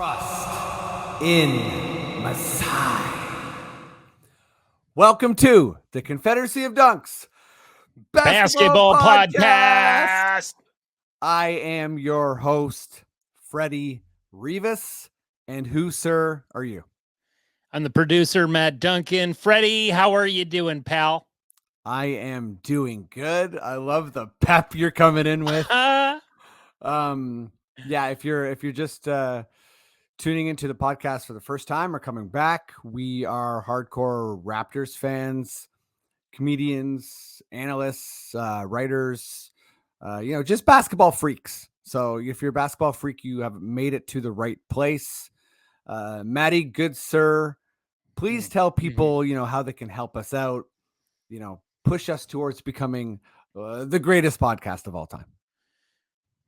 Trust in Messiah. Welcome to the Confederacy of Dunks Basketball Podcast. I am your host, Freddie Rivas. And who, sir, are you? I'm the producer, Matt Duncan. Freddie, how are you doing, pal? I am doing good. I love the pep you're coming in with. If you're just tuning into the podcast for the first time or coming back, we are hardcore Raptors fans, comedians, analysts, writers, just basketball freaks. So if you're a basketball freak, you have made it to the right place. Maddie, good sir, please tell people, how they can help us out, push us towards becoming the greatest podcast of all time.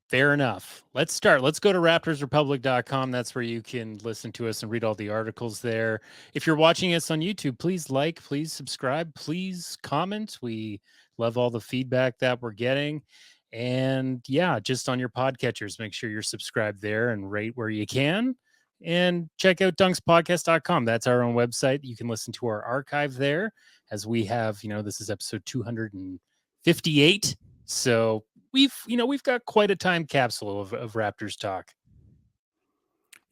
Fair enough. Let's start. Let's go to raptorsrepublic.com. That's where you can listen to us and read all the articles there. If you're watching us on YouTube, please like, please subscribe, please comment. We love all the feedback that we're getting. And yeah, just on your podcatchers, make sure you're subscribed there and rate where you can. And check out dunkspodcast.com. That's our own website. You can listen to our archive there, as we have, this is episode 258. So we've got quite a time capsule of Raptors talk.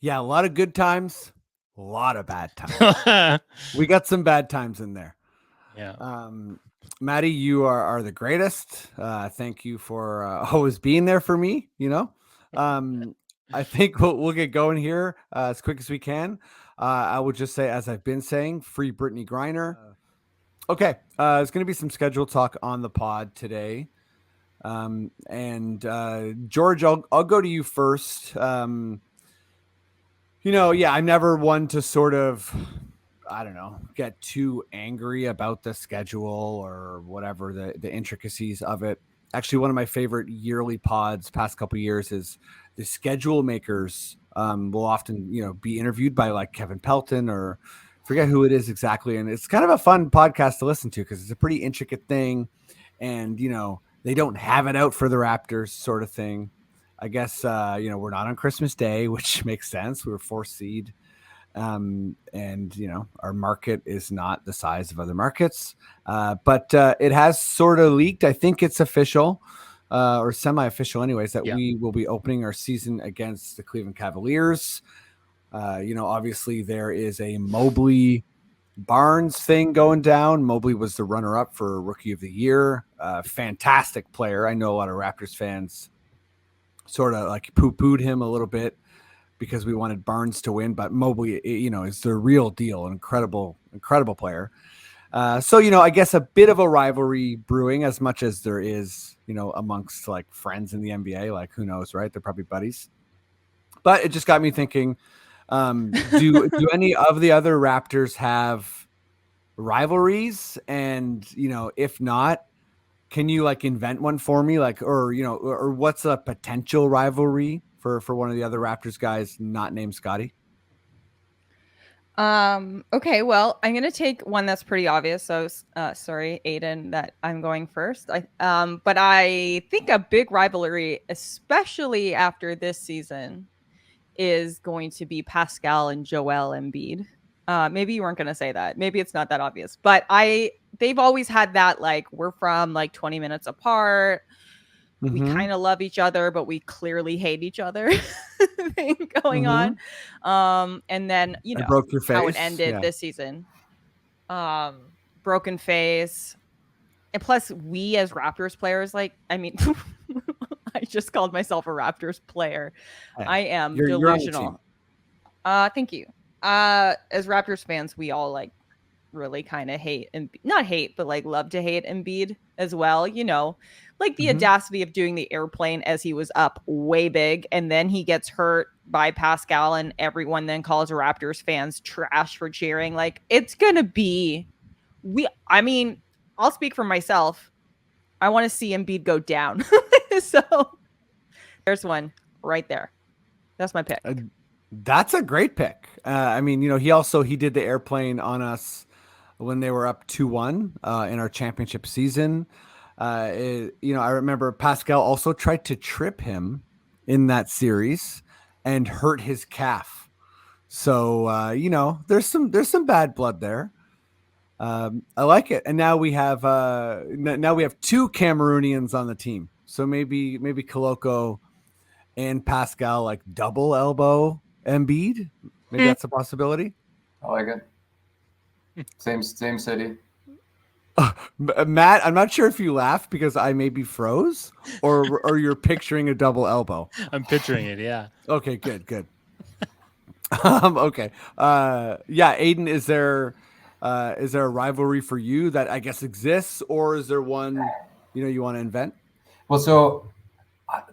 Yeah, a lot of good times, a lot of bad times. We got some bad times in there. Yeah. Maddie, you are the greatest. Thank you for always being there for me. I think we'll get going here as quick as we can. I would just say, as I've been saying, free Brittany Griner. Okay, there's going to be some schedule talk on the pod today. George, I'll go to you first. I'm never one to sort of, get too angry about the schedule or whatever the intricacies of it. Actually, one of my favorite yearly pods past couple of years is the schedule makers. Will often, be interviewed by like Kevin Pelton or forget who it is exactly. And it's kind of a fun podcast to listen to because it's a pretty intricate thing. And, they don't have it out for the Raptors sort of thing. I guess, we're not on Christmas Day, which makes sense. We were 4th seed. Our market is not the size of other markets. But it has sort of leaked. I think it's official or semi-official anyways, that we will be opening our season against the Cleveland Cavaliers. Obviously there is a Mobley Barnes thing going down. Mobley was the runner-up for Rookie of the Year. Fantastic player. I know a lot of Raptors fans sort of like poo-pooed him a little bit because we wanted Barnes to win, but Mobley, is the real deal. An incredible player. I guess a bit of a rivalry brewing, as much as there is, amongst like friends in the NBA. Like, who knows, right? They're probably buddies. But it just got me thinking, do any of the other Raptors have rivalries? And, if not, can you like invent one for me? Like, or what's a potential rivalry for one of the other Raptors guys not named Scotty? Okay, well, I'm going to take one that's pretty obvious. So, sorry, Adon, that I'm going first. But I think a big rivalry, especially after this season, is going to be Pascal and Joel Embiid. Maybe you weren't going to say that. Maybe it's not that obvious, but they've always had that, like, we're from like 20 minutes apart. Mm-hmm. We kind of love each other, but we clearly hate each other thing going on. And then, I broke your face. How it ended this season. Broken face. And plus we as Raptors players, I just called myself a Raptors player. Yeah. I am delusional. Thank you. As Raptors fans, we all like really kind of hate and not hate, but like love to hate Embiid as well. Like the audacity of doing the airplane as he was up way big, and then he gets hurt by Pascal, and everyone then calls Raptors fans trash for cheering. Like, it's gonna be, I'll speak for myself. I want to see Embiid go down. So there's one right there. That's my pick. That's a great pick. He did the airplane on us when they were up 2-1 in our championship season. I remember Pascal also tried to trip him in that series and hurt his calf So there's some bad blood there. I like it. And now we have two Cameroonians on the team. So maybe Koloko and Pascal like double elbow Embiid. Maybe that's a possibility. I like it. Same city. Matt, I'm not sure if you laughed because I maybe froze or you're picturing a double elbow. I'm picturing it. Yeah. Okay, good. Okay. Adon, is there a rivalry for you that I guess exists, or is there one you want to invent? Well, so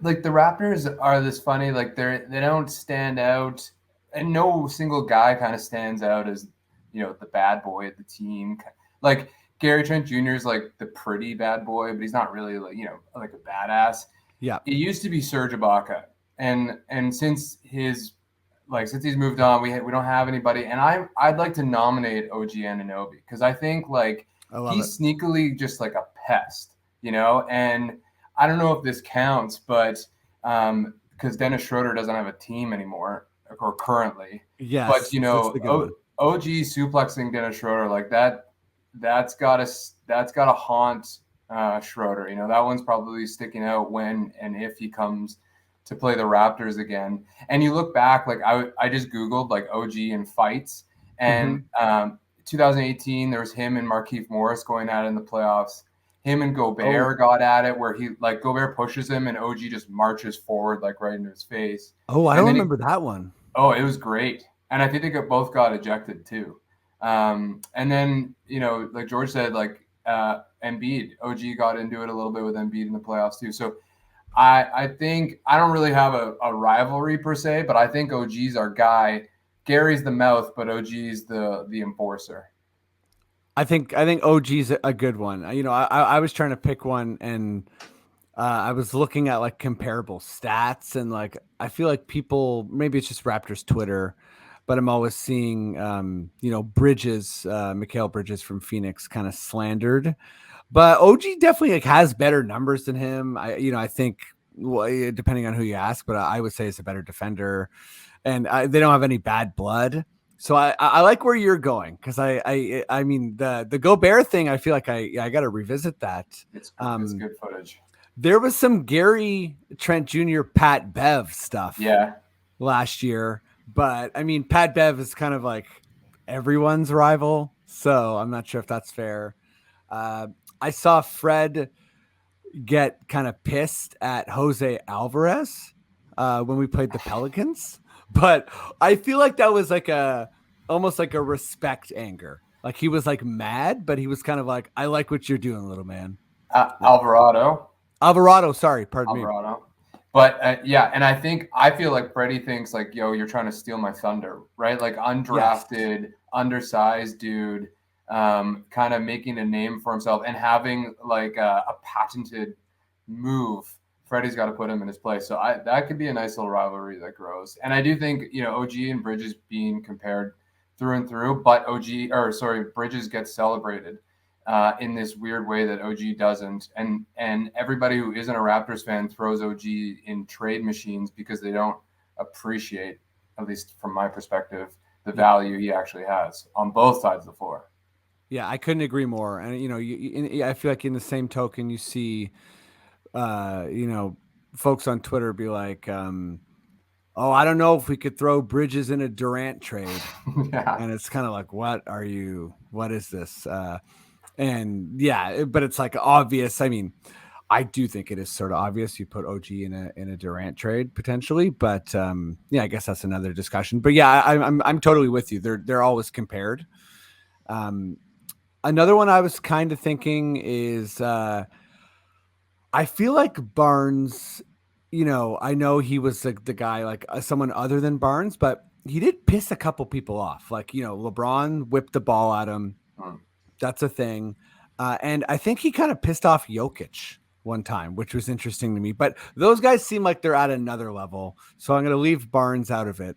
like the Raptors are this funny, like they don't stand out, and no single guy kind of stands out as the bad boy of the team. Like Gary Trent Jr. is like the pretty bad boy, but he's not really like a badass. Yeah. It used to be Serge Ibaka, and since he's moved on, we don't have anybody. And I'd like to nominate OG Anunoby because I think he's sneakily just like a pest, and I don't know if this counts, but because Dennis Schroeder doesn't have a team anymore or currently. Yes. But OG suplexing Dennis Schroeder like that. That's gotta haunt Schroeder. That one's probably sticking out when and if he comes to play the Raptors again. And you look back, like I just Googled like OG in fights, and 2018 there was him and Markieff Morris going at it in the playoffs. Him and Gobert got at it where he Gobert pushes him and OG just marches forward like right into his face. Oh, I don't remember that one. Oh, it was great. And I think they both got ejected too. And then, like George said, Embiid, OG got into it a little bit with Embiid in the playoffs too. So I think I don't really have a rivalry per se, but I think OG's our guy. Gary's the mouth, but OG's the enforcer. I think OG's a good one. I was trying to pick one, and I was looking at like comparable stats, and like I feel like people, maybe it's just Raptors Twitter, but I'm always seeing Bridges, Mikal Bridges from Phoenix, kind of slandered. But OG definitely has better numbers than him. I think depending on who you ask, but I would say he's a better defender, and they don't have any bad blood. So I like where you're going because I mean the Gobert thing. I feel like I got to revisit that. It's good footage. There was some Gary Trent Jr. Pat Bev stuff. Yeah. Last year, but I mean Pat Bev is kind of like everyone's rival, so I'm not sure if that's fair. I saw Fred get kind of pissed at Jose Alvarez when we played the Pelicans. But I feel like that was like almost like a respect anger. Like he was like mad, but he was kind of like, I like what you're doing, little man. Alvarado. Sorry. Pardon me. But and I feel like Freddie thinks like, yo, you're trying to steal my thunder, right? Like undrafted, undersized dude, kind of making a name for himself and having like a patented move. Freddie's got to put him in his place. So that could be a nice little rivalry that grows. And I do think, OG and Bridges being compared through and through, but Bridges gets celebrated in this weird way that OG doesn't. And everybody who isn't a Raptors fan throws OG in trade machines because they don't appreciate, at least from my perspective, the value he actually has on both sides of the floor. Yeah, I couldn't agree more. And, I feel like in the same token, you see, folks on Twitter be like, I don't know if we could throw Bridges in a Durant trade. Yeah. And it's kind of like, what is this? But it's like obvious. I mean, I do think it is sort of obvious you put OG in a Durant trade potentially, but I guess that's another discussion. But yeah, I'm totally with you. They're always compared. Another one I was kind of thinking is I feel like Barnes, I know he was like the guy, like someone other than Barnes, but he did piss a couple people off. Like, LeBron whipped the ball at him. That's a thing. And I think he kind of pissed off Jokic one time, which was interesting to me. But those guys seem like they're at another level. So I'm going to leave Barnes out of it.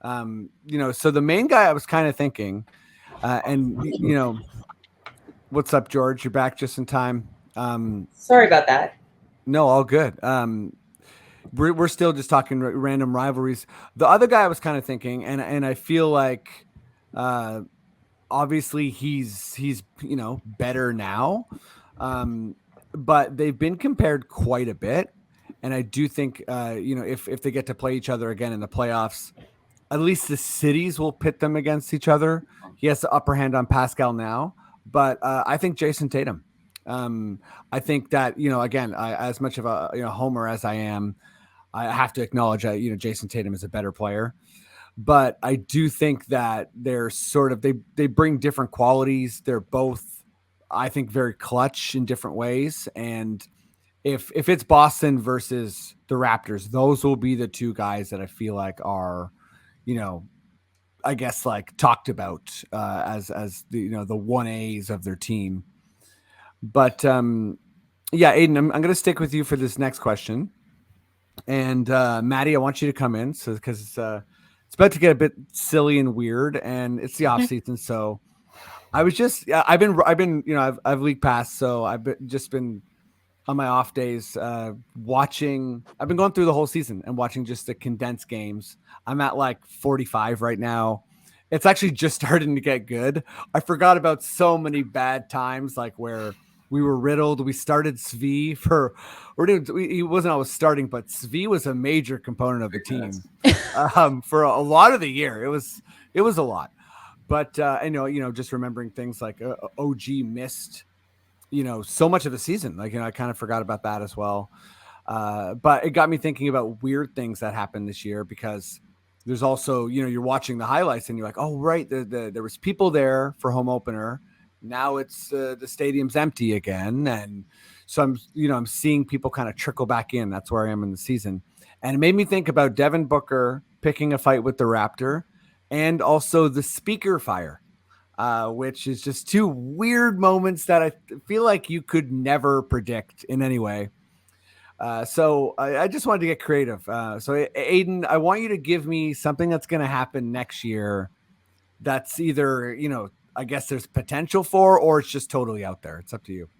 So the main guy I was kind of thinking, what's up, George? You're back just in time. Sorry about that. No, all good. we're still just talking random rivalries. The other guy I was kind of thinking, and I feel like, obviously he's better now, but they've been compared quite a bit, and I do think if they get to play each other again in the playoffs, at least the cities will pit them against each other. He has the upper hand on Pascal now, but I think Jason Tatum. I think that again, as much of a homer as I am, I have to acknowledge that Jason Tatum is a better player. But I do think that they're sort of they bring different qualities. They're both, I think, very clutch in different ways. And if it's Boston versus the Raptors, those will be the two guys that I feel like are, I guess, like talked about as the the 1As of their team. But yeah, Adon, I'm going to stick with you for this next question. And Maddie, I want you to come in because it's about to get a bit silly and weird, and it's the off season. So I was just, I've been, I've league pass. So I've just been on my off days watching. I've been going through the whole season and watching just the condensed games. I'm at like 45 right now. It's actually just starting to get good. I forgot about so many bad times, like where we were riddled. We started Svi he wasn't always starting, but Svi was a major component of the team for a lot of the year. It was a lot, but I know, just remembering things like OG missed, so much of the season. Like, I kind of forgot about that as well. But it got me thinking about weird things that happened this year, because there's also, you're watching the highlights and you're like, oh, right. There was people there for home opener. Now it's the stadium's empty again. And so I'm seeing people kind of trickle back in. That's where I am in the season. And it made me think about Devin Booker picking a fight with the Raptor, and also the speaker fire, which is just two weird moments that I feel like you could never predict in any way. So I just wanted to get creative. So Adon, I want you to give me something that's going to happen next year that's either, I guess there's potential for, or it's just totally out there. It's up to you.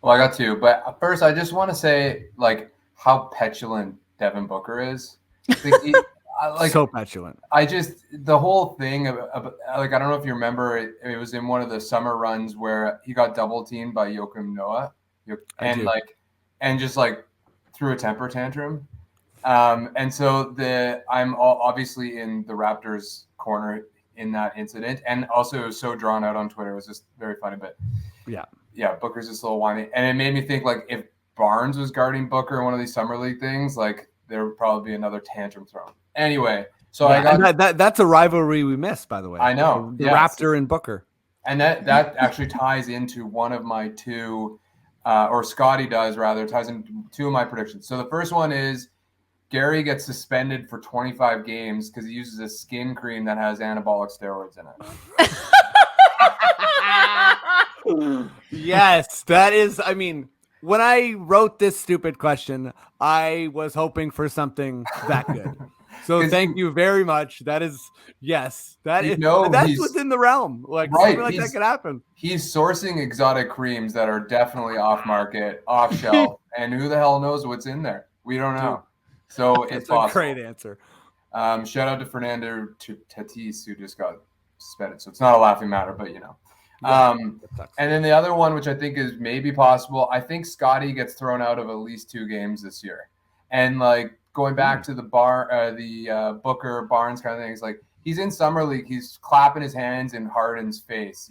Well, I got two, but first I just want to say like how petulant Devin Booker is. So petulant. The whole thing of like, I don't know if you remember, it was in one of the summer runs where he got double teamed by Joakim Noah and just like threw a temper tantrum. And so I'm obviously in the Raptors corner in that incident, and also it was so drawn out on Twitter. It was just very funny, but yeah, Booker's just a little whiny, and it made me think like if Barnes was guarding Booker in one of these summer league things, like there would probably be another tantrum thrown. Anyway, so that's a rivalry we missed, by the way. I know the Raptor and Booker, and that actually ties into one of my two, or Scotty does rather, ties into two of my predictions. So the first one is Gary gets suspended for 25 games because he uses a skin cream that has anabolic steroids in it. Yes, that is. I mean, when I wrote this stupid question, I was hoping for something that good. So thank you very much. That is, yes, that's within the realm. Like, right, something like that could happen. He's sourcing exotic creams that are definitely off market, off shelf, and who the hell knows what's in there? We don't know. So it's possible. A great answer. Shout out to Fernando Tatis, who just got suspended. So it's not a laughing matter, but and then the other one, which I think is maybe possible, I think Scotty gets thrown out of at least 2 games this year. And like going back to the Booker Barnes kind of things, like he's in summer league, he's clapping his hands in Harden's face,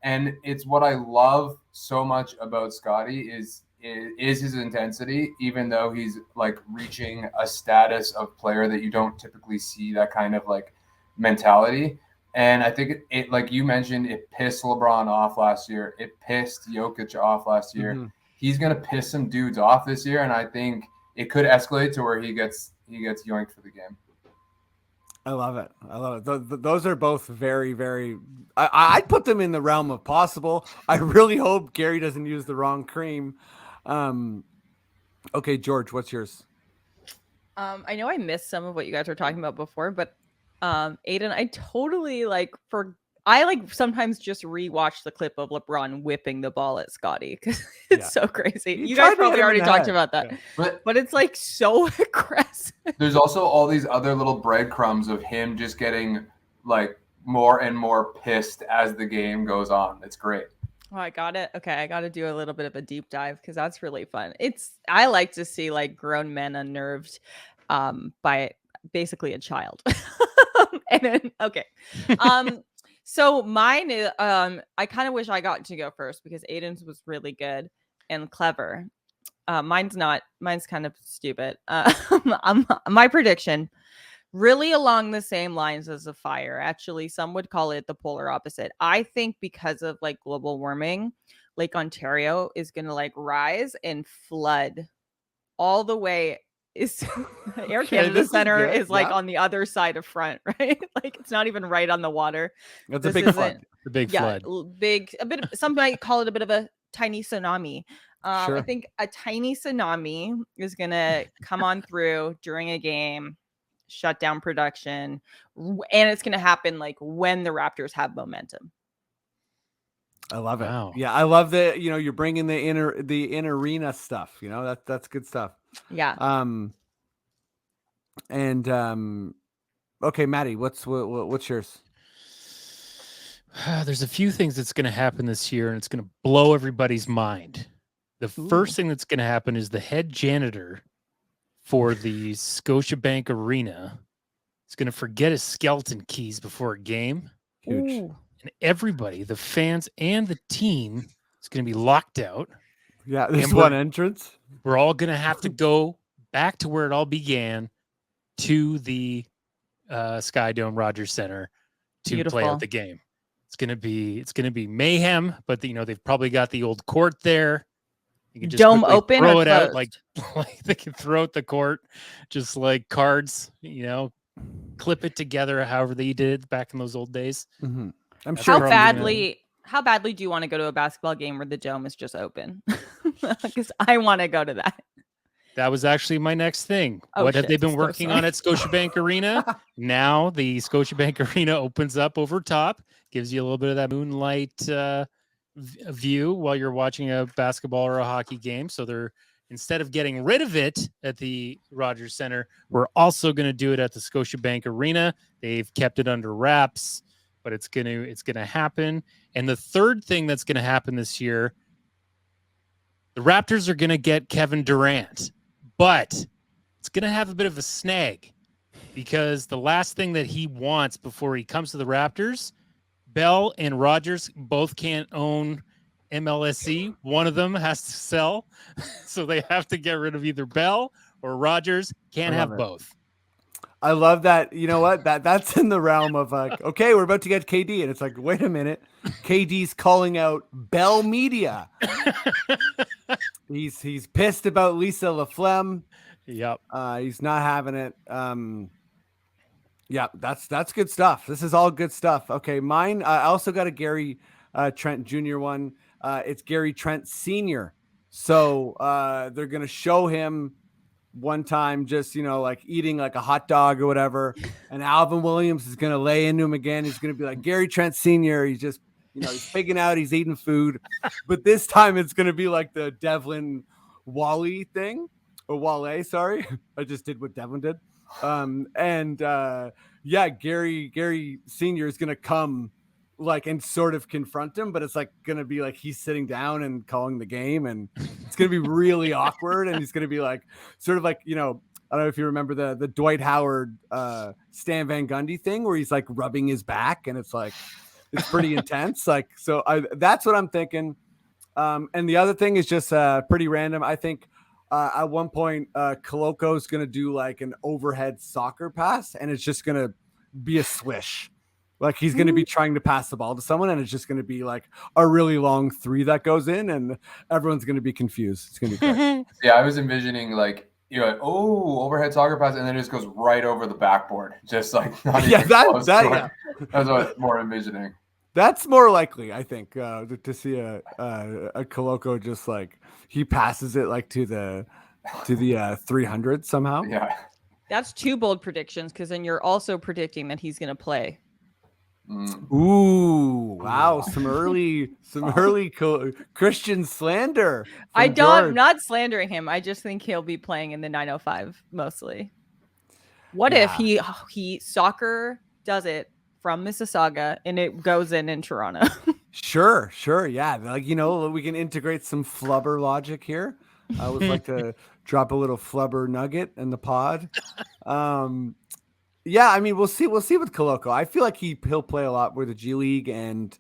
and it's what I love so much about Scotty is his intensity, even though he's like reaching a status of player that you don't typically see that kind of like mentality. And I think it like you mentioned, it pissed LeBron off last year. It pissed Jokic off last year. Mm-hmm. He's going to piss some dudes off this year. And I think it could escalate to where he gets yoinked for the game. I love it. Those are both very, very, I'd put them in the realm of possible. I really hope Gary doesn't use the wrong cream. Okay, George, what's yours? I know I missed some of what you guys were talking about before, but Adon, I totally I like sometimes just rewatch the clip of LeBron whipping the ball at Scotty because it's so crazy. You guys probably already talked about that, but it's like so aggressive. There's also all these other little breadcrumbs of him just getting like more and more pissed as the game goes on. It's great. Oh, I got it. Okay, I got to do a little bit of a deep dive because that's really fun. I like to see like grown men unnerved by basically a child. And then so mine is I kind of wish I got to go first because Adon's was really good and clever. Mine's kind of stupid. My prediction, really along the same lines as the fire. Actually, some would call it the polar opposite. I think because of like global warming, Lake Ontario is going to like rise and flood all the way. Air Canada Center is like on the other side of front, right? Like it's not even right on the water. That's a big flood. The big flood. Some might call it a bit of a tiny tsunami. I think a tiny tsunami is gonna come on through during a game, shut down production, and it's gonna happen like when the Raptors have momentum. I love it. Wow. Yeah, I love that. You're bringing the in arena stuff. That's good stuff. Yeah. Okay, Maddie, what's yours? There's a few things that's going to happen this year, and it's going to blow everybody's mind. The first thing that's going to happen is the head janitor for the Scotiabank Arena is going to forget his skeleton keys before a game. Huge. Ooh. And everybody, the fans and the team, is going to be locked out. Yeah, there's one entrance. We're all going to have to go back to where it all began, to the Sky Dome Rogers Center to play out the game. It's going to be mayhem, but they've probably got the old court there. You can just dome open, throw or it out like they can throw out the court, just like cards. Clip it together, however they did it back in those old days. Mm-hmm. I'm sure. How badly do you want to go to a basketball game where the dome is just open? Because I want to go to that. That was actually my next thing. What have they been working on at Scotiabank Arena? Now the Scotiabank Arena opens up over top, gives you a little bit of that moonlight view while you're watching a basketball or a hockey game. So they're, instead of getting rid of it at the Rogers Center, we're also going to do it at the Scotiabank Arena. They've kept it under wraps, but it's gonna happen. And the third thing that's going to happen this year, the Raptors are going to get Kevin Durant. But it's going to have a bit of a snag because the last thing that he wants before he comes to the Raptors, Bell and Rogers both can't own MLSE. One of them has to sell. So they have to get rid of either Bell or Rogers. Can't have both. I love that. You know what? That's in the realm of okay, we're about to get KD. And it's like, wait a minute. KD's calling out Bell Media. He's pissed about Lisa LaFlemme. Yep. He's not having it. Yeah, that's good stuff. This is all good stuff. Okay, mine. I also got a Gary Trent Jr. one. It's Gary Trent Sr. So they're gonna show him one time just like eating like a hot dog or whatever, and Alvin Williams is gonna lay into him again. He's gonna be like, Gary Trent Sr. He's just he's pigging out, he's eating food, but this time it's gonna be like the Devlin Wally thing, or Wale, sorry. I just did what Devlin did. Gary Sr. is gonna come like and sort of confront him, but it's like gonna be like he's sitting down and calling the game, and it's gonna be really awkward, and he's gonna be like sort of like I don't know if you remember the Dwight Howard Stan Van Gundy thing where he's like rubbing his back, and it's pretty intense. Like, so that's what I'm thinking. And the other thing is just pretty random. I think at one point Koloko is gonna do like an overhead soccer pass, and it's just gonna be a swish. Like he's going to be trying to pass the ball to someone, and it's just going to be like a really long three that goes in, and everyone's going to be confused. It's going to be great. Yeah, I was envisioning like overhead soccer pass, and then it just goes right over the backboard, just like not even close to it. That's what I'm more envisioning. That's more likely, I think, to see a Koloko just like he passes it like to the 300 somehow. Yeah, that's two bold predictions because then you're also predicting that he's going to play. Ooh, wow! Some early Christian slander. I'm not slandering him. I just think he'll be playing in the 905 mostly. What if he soccer does it from Mississauga and it goes in Toronto? Sure, yeah. Like, we can integrate some flubber logic here. I would like to drop a little flubber nugget in the pod. Yeah, I mean, we'll see with Koloko. I feel like he'll play a lot with the G League, and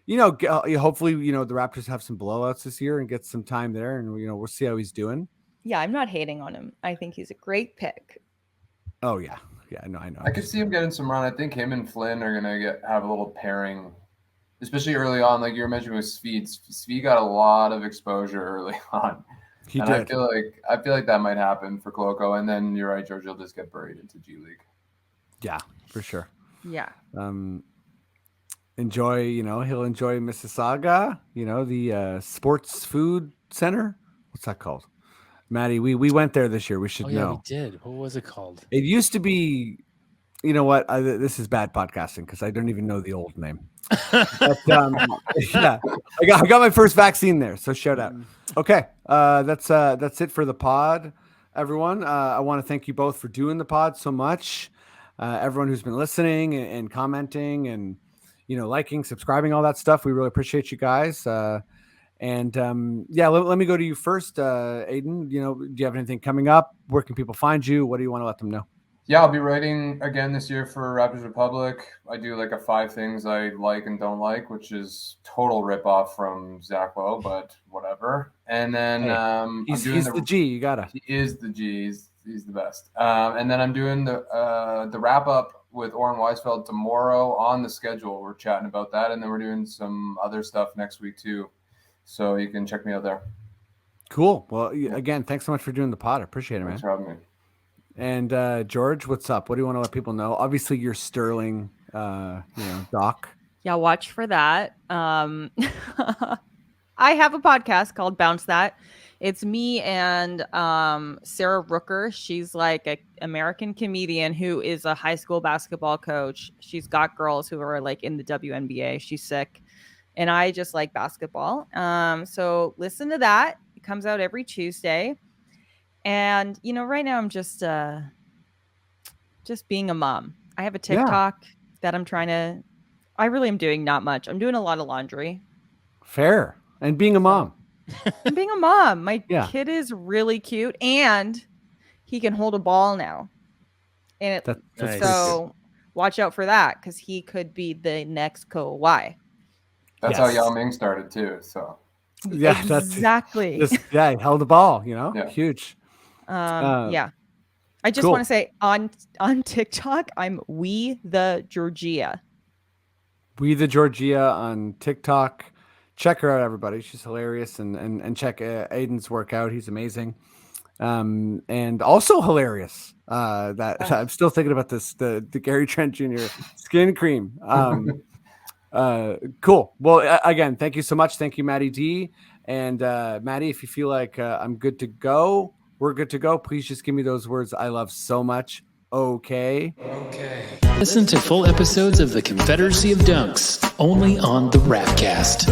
hopefully, the Raptors have some blowouts this year and get some time there, and we'll see how he's doing. Yeah, I'm not hating on him. I think he's a great pick. Oh yeah, no, I know. I could see him getting some run. I think him and Flynn are gonna have a little pairing, especially early on. Like you were mentioning with Svi. Svi got a lot of exposure early on. He did. I feel like that might happen for Koloko, and then you're right, George. He'll just get buried into G League. Yeah, for sure. Yeah. He'll enjoy Mississauga, the sports food center. What's that called? Maddie, we went there this year. We should know. We did. What was it called? It used to be, you know what? This is bad podcasting because I don't even know the old name. But, yeah, I got my first vaccine there. So shout out. Okay. That's it for the pod, everyone. I want to thank you both for doing the pod so much. Everyone who's been listening and commenting and, liking, subscribing, all that stuff. We really appreciate you guys. Let me go to you first, Adon. Do you have anything coming up? Where can people find you? What do you want to let them know? Yeah, I'll be writing again this year for Raptors Republic. I do like a 5 things I like and don't like, which is total ripoff from Zach Lowe, but whatever. And then he's the G. You gotta. He is the G. He's the best. And then I'm doing the wrap up with Oren Weisfeld tomorrow on the schedule. We're chatting about that, and then we're doing some other stuff next week too. So you can check me out there. Cool. Well, again, thanks so much for doing the pod. I appreciate it, man. Thanks for having me. And George, what's up? What do you want to let people know? Obviously, you're Sterling, doc. Yeah, watch for that. I have a podcast called Bounce That. It's me and Sarah Rooker. She's like an American comedian who is a high school basketball coach. She's got girls who are like in the WNBA. She's sick. And I just like basketball. So listen to that. It comes out every Tuesday. And, right now I'm just being a mom. I have a TikTok that I really am doing not much. I'm doing a lot of laundry. Fair. And being a mom. I'm being a mom. My kid is really cute and he can hold a ball now. And that's so watch out for that because he could be the next Kawhi. That's how Yao Ming started too. So yeah, exactly. He held the ball, huge. I just want to say on TikTok, I'm WeTheGeorgea. WeTheGeorgea on TikTok. Check her out, everybody. She's hilarious, and check Adon's work out. He's amazing, and also hilarious. I'm still thinking about this. The Gary Trent Jr. skin cream. Cool. Well, again, thank you so much. Thank you, Maddie D. And Maddie, if you feel like I'm good to go, we're good to go. Please just give me those words I love so much. Okay. Listen to full episodes of the Confederacy of Dunks only on the Rapcast.